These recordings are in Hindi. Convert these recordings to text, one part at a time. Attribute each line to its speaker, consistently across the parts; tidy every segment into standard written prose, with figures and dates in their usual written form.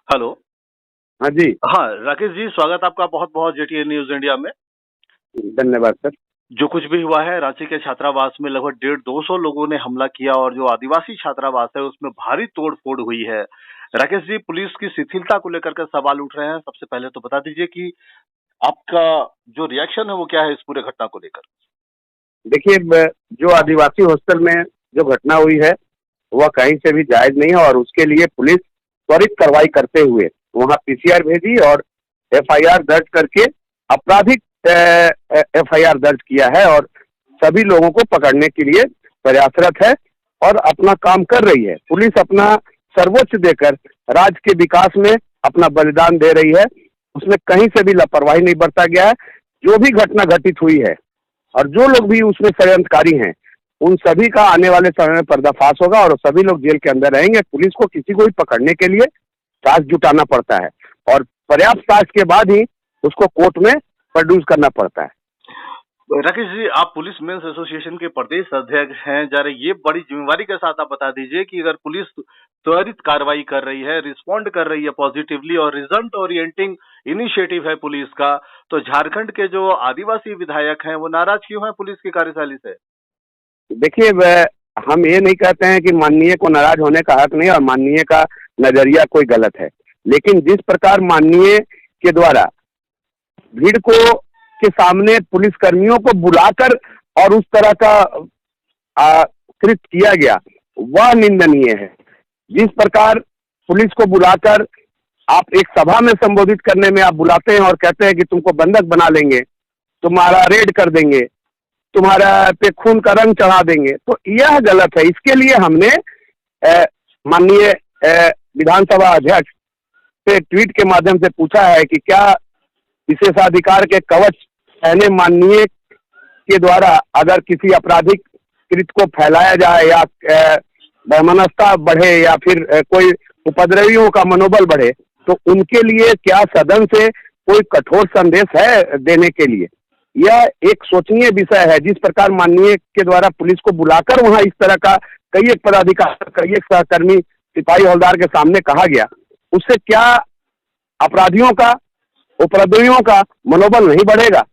Speaker 1: हेलो।
Speaker 2: हाँ जी।
Speaker 1: हाँ, राकेश जी, स्वागत आपका बहुत-बहुत जेटीए न्यूज़ इंडिया में।
Speaker 2: धन्यवाद सर।
Speaker 1: जो कुछ भी हुआ है, रांची के छात्रावास में लगभग 150-200 लोगों ने हमला किया और जो आदिवासी छात्रावास है, उसमें भारी तोड़-फोड़ हुई है। राकेश जी, पुलिस की शिथिलता को लेकर के सवाल उठ रहे हैं। सबसे पहले तो बता दीजिए कि आपका जो रिएक्शन है, वो क्या है इस पूरे घटना को लेकर?
Speaker 2: देखिए, जो आदिवासी हॉस्टल में जो घटना हुई है, वह कहीं से भी जायज नहीं है और उसके लिए पुलिस त्वरित कार्रवाई करते हुए वहाँ पीसीआर भेजी और एफआईआर दर्ज करके आपराधिक एफआईआर दर्ज किया है और सभी लोगों को पकड़ने के लिए प्रयासरत है और अपना काम कर रही है। पुलिस अपना सर्वोच्च देकर राज्य के विकास में अपना बलिदान दे रही है। उसमें कहीं से भी लापरवाही नहीं बरता गया है। जो भी घटना घटित हुई है और जो लोग भी उसमें षड्यंत्रकारी हैं, उन सभी का आने वाले समय में पर्दाफाश होगा और सभी लोग जेल के अंदर रहेंगे। पुलिस को किसी को भी पकड़ने के लिए साक्ष्य जुटाना पड़ता है और पर्याप्त साक्ष्य के बाद ही उसको कोर्ट में प्रोड्यूस करना पड़ता है।
Speaker 1: राकेश जी, आप पुलिस मेंस एसोसिएशन के प्रदेश अध्यक्ष हैं। जरा ये बड़ी जिम्मेवारी के साथ आप बता दीजिए कि अगर पुलिस त्वरित कार्रवाई कर रही है, रिस्पॉन्ड कर रही है पॉजिटिवली और रिजल्ट ओरिएंटिंग इनिशिएटिव है पुलिस का, तो झारखंड के जो आदिवासी विधायक हैं, वो नाराज क्यों हैं पुलिस की कार्यशैली से?
Speaker 2: देखिए, हम ये नहीं कहते हैं कि माननीय को नाराज होने का हक नहीं और माननीय का नजरिया कोई गलत है, लेकिन जिस प्रकार माननीय के द्वारा भीड़ को के सामने पुलिस कर्मियों को बुलाकर और उस तरह का कृत्य किया गया, वह निंदनीय है। जिस प्रकार पुलिस को बुलाकर आप एक सभा में संबोधित करने में आप बुलाते हैं और कहते हैं कि तुमको बंधक बना लेंगे, तुम्हारा रेड कर देंगे, तुम्हारा पे खून का रंग चढ़ा देंगे, तो यह गलत है। इसके लिए हमने माननीय विधानसभा अध्यक्ष से ट्वीट के माध्यम से पूछा है कि क्या विशेषाधिकार के कवच पहने माननीय के द्वारा अगर किसी आपराधिक कृत्य को फैलाया जाए या वैमनस्यता बढ़े या फिर कोई उपद्रवियों का मनोबल बढ़े, तो उनके लिए क्या सदन से कोई कठोर संदेश है देने के लिए? यह एक सोचनीय विषय है। जिस प्रकार माननीय के द्वारा पुलिस को बुलाकर वहां इस तरह का कई एक पदाधिकारी, कई एक सहकर्मी, सिपाही हवलदार के सामने कहा गया, उससे क्या अपराधियों का, उपद्रवियों का मनोबल नहीं बढ़ेगा?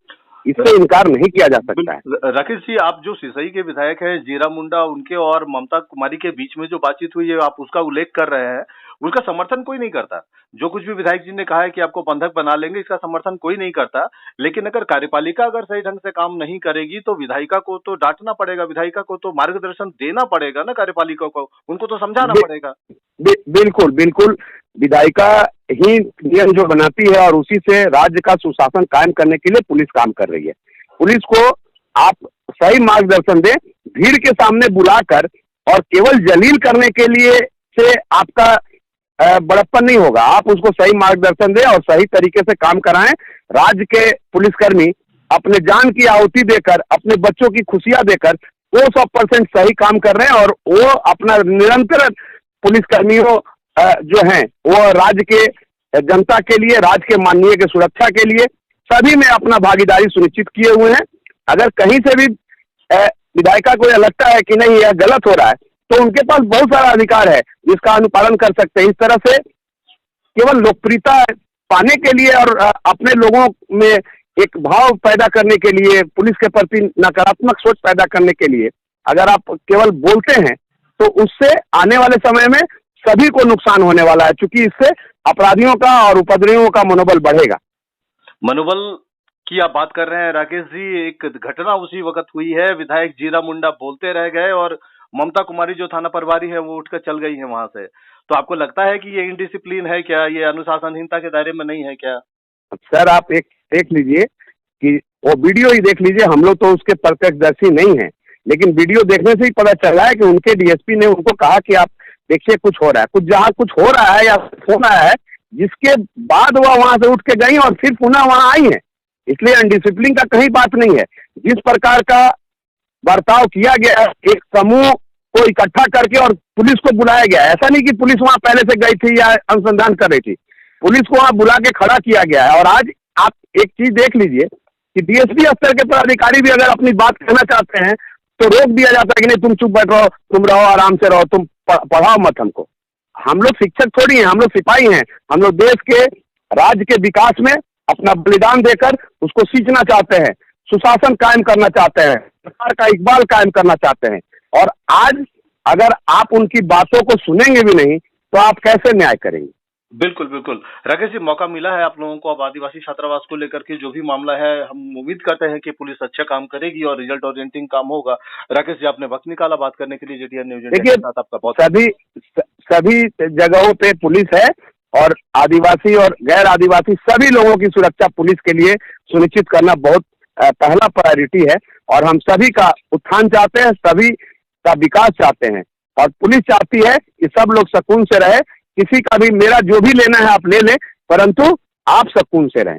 Speaker 2: इससे इनकार नहीं किया जा सकता है।
Speaker 1: राकेश जी, आप जो सिसई के विधायक हैं जीरा मुंडा, उनके और ममता कुमारी के बीच में जो बातचीत हुई है, आप उसका उल्लेख कर रहे हैं। उनका समर्थन कोई नहीं करता। जो कुछ भी विधायक जी ने कहा है कि आपको बंधक बना लेंगे, इसका समर्थन कोई नहीं करता। लेकिन अगर कार्यपालिका अगर सही ढंग से काम नहीं करेगी, तो विधायिका को तो डांटना पड़ेगा, विधायिका को तो मार्गदर्शन देना पड़ेगा ना, कार्यपालिका को उनको तो समझाना पड़ेगा।
Speaker 2: बिल्कुल बिल्कुल। विधायिका ही नियम जो बनाती है और उसी से राज्य का सुशासन कायम करने के लिए पुलिस काम कर रही है। पुलिस को आप सही मार्गदर्शन दें, भीड़ के सामने बुलाकर और केवल जलील करने के लिए से आपका बड़प्पन नहीं होगा। आप उसको सही मार्गदर्शन दें और सही तरीके से काम कराएं। राज्य के पुलिसकर्मी अपने जान की आहुति देकर, अपने बच्चों की खुशियां देकर वो 100% सही काम कर रहे हैं और वो अपना निरंतर पुलिसकर्मियों जो हैं वो राज्य के जनता के लिए, राज्य के माननीय के सुरक्षा के लिए सभी में अपना भागीदारी सुनिश्चित किए हुए हैं। अगर कहीं से भी विधायिका को यह लगता है कि नहीं यह गलत हो रहा है, तो उनके पास बहुत सारा अधिकार है जिसका अनुपालन कर सकते हैं। इस तरह से केवल लोकप्रियता पाने के लिए और अपने लोगों में एक भाव पैदा करने के लिए, पुलिस के प्रति नकारात्मक सोच पैदा करने के लिए अगर आप केवल बोलते हैं, तो उससे आने वाले समय में सभी को नुकसान होने वाला है, क्योंकि इससे अपराधियों का और उपद्रवियों का मनोबल बढ़ेगा।
Speaker 1: मनोबल की आप बात कर रहे हैं राकेश जी। एक घटना उसी वक्त हुई है, विधायक जीरा मुंडा बोलते रह गए और ममता कुमारी जो थाना प्रभारी है वो उठकर चल गई है वहां से। तो आपको लगता है कि ये इनडिसिप्लिन है क्या, ये अनुशासनहीनता के दायरे में नहीं है क्या?
Speaker 2: सर, आप एक देख लीजिए कि वो वीडियो ही देख लीजिए। हम लोग तो उसके प्रत्यक्षदर्शी नहीं हैं, लेकिन वीडियो देखने से ही पता चल रहा है कि उनके डीएसपी ने उनको कहा कि आप देखिए कुछ हो रहा है, कुछ जहाँ कुछ हो रहा है या फोन आया है, जिसके बाद वह वहां से उठ के गई और फिर पुनः वहां आई है। इसलिए अनडिसिप्लिन का कहीं बात नहीं है। जिस प्रकार का बर्ताव किया गया है, एक समूह को इकट्ठा करके और पुलिस को बुलाया गया है। ऐसा नहीं कि पुलिस वहां पहले से गई थी या अनुसंधान कर रही थी, पुलिस को वहां बुला के खड़ा किया गया है। और आज आप एक चीज देख लीजिए कि डीएसपी स्तर के पदाधिकारी भी अगर अपनी बात कहना चाहते हैं तो रोक दिया जाता है कि नहीं, तुम चुप बैठो, तुम रहो, आराम से रहो, तुम पढ़ाओ मत हमको। हम लोग शिक्षक थोड़ी हैं, हम लोग सिपाही हैं। हम लोग देश के राज्य के विकास में अपना बलिदान देकर उसको सींचना चाहते हैं, सुशासन कायम करना चाहते हैं, सरकार का इकबाल कायम करना चाहते हैं। और आज अगर आप उनकी बातों को सुनेंगे भी नहीं तो आप कैसे न्याय करेंगे?
Speaker 1: बिल्कुल, बिल्कुल। राकेश जी, मौका मिला है आप लोगों को अब आदिवासी छात्रावास को लेकर के जो भी मामला है, हम उम्मीद करते हैं कि पुलिस अच्छा काम करेगी और रिजल्ट ओरिएंटिंग काम होगा। राकेश जी, आपने वक्त निकाला बात करने के लिए जेटीएन न्यूज़ इंडिया
Speaker 2: देखिए,
Speaker 1: के साथ आपका बहुत
Speaker 2: सभी जगहों पे पुलिस है और आदिवासी और गैर आदिवासी सभी लोगों की सुरक्षा पुलिस के लिए सुनिश्चित करना बहुत पहला प्रायोरिटी है। और हम सभी का उत्थान चाहते हैं, सभी का विकास चाहते हैं और पुलिस चाहती है कि सब लोग सुकून से रहे। किसी का भी, मेरा जो भी लेना है आप ले लें, परंतु आप सुकून से रहें।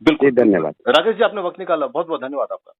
Speaker 1: बिल्कुल।
Speaker 2: धन्यवाद।
Speaker 1: राकेश जी, आपने वक्त निकाला, बहुत बहुत धन्यवाद आपका।